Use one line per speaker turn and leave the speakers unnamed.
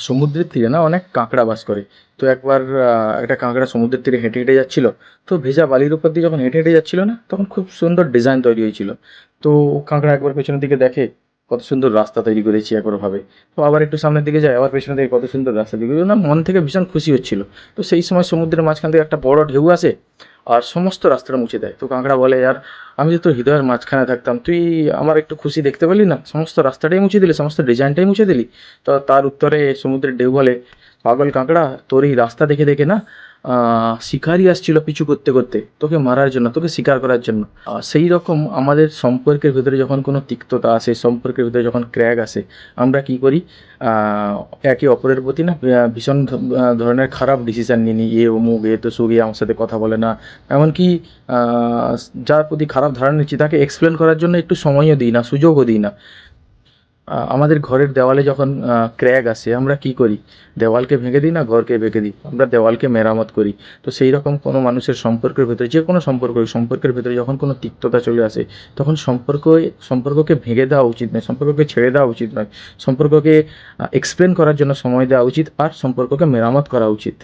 সমুদ্রের তীরে না অনেক কাঁকড়া বাস করে। তো একবার একটা কাঁকড়া সমুদ্রের তীরে হেঁটে হেঁটে যাচ্ছিল। তো ভেজা বালির উপর দিয়ে যখন হেঁটে হেঁটে যাচ্ছিল না, তখন খুব সুন্দর ডিজাইন তৈরি হয়েছিল। তো কাঁকড়া একবার পেছনের দিকে দেখে, কত সুন্দর রাস্তা তৈরি করেছি একবার ভাবে। তো আবার একটু সামনের দিকে যায়, আবার পেছনে দিকে কত সুন্দর রাস্তা তৈরি করে, না মন থেকে ভীষণ খুশি হচ্ছিল। তো সেই সময় সমুদ্রের মাঝখান থেকে একটা বড় ঢেউ আসে আর সমস্ত রাস্তাটা মুছে দেয়। তো কাঁকড়া বলে, আর আমি যে তোর হৃদয়ের মাঝখানে থাকতাম, তুই আমার একটু খুশি দেখতে পেলি না? সমস্ত রাস্তাটাই মুছে দিলি, সমস্ত ডিজাইনটাই মুছে দিলি। তো তার উত্তরে সমুদ্রের ঢেউ বলে, পাগল কাঁকড়া, তোর এই রাস্তা দেখে দেখে না শিকারই আসছিল পিছু করতে করতে তোকে মারার জন্য, তোকে শিকার করার জন্য। সেই রকম আমাদের সম্পর্কের ভেতরে যখন কোনো তিক্ততা আসে, সম্পর্কের ভেতরে যখন ক্র্যাক আসে, আমরা কি করি? আহ, একে অপরের প্রতি না ভীষণ ধরনের খারাপ ডিসিশন নিয়ে নিই। এ অমুক, এ তো সুখী, আমার সাথে কথা বলে না। এমনকি আহ, যার প্রতি খারাপ ধারণা নিচ্ছি তাকে এক্সপ্লেন করার জন্য একটু সময়ও দিই না, সুযোগও দিই না। আমাদের ঘরের দেওয়ালে যখন ক্র্যাক আসে, আমরা কি করি? দেওয়ালকে ভেঙে দিই না, ঘরকে ভেঙে দিই? আমরা দেওয়ালকে মেরামত করি। তো সেই রকম কোনো মানুষের সম্পর্কের ভেতরে, যে কোনো সম্পর্ক, সম্পর্কের ভেতরে যখন কোনো তিক্ততা চলে আসে, তখন সম্পর্ককে ভেঙে দেওয়া উচিত নয়, সম্পর্ককে ছেড়ে দেওয়া উচিত নয়। সম্পর্ককে এক্সপ্লেন করার জন্য সময় দেওয়া উচিত, আর সম্পর্ককে মেরামত করা উচিত।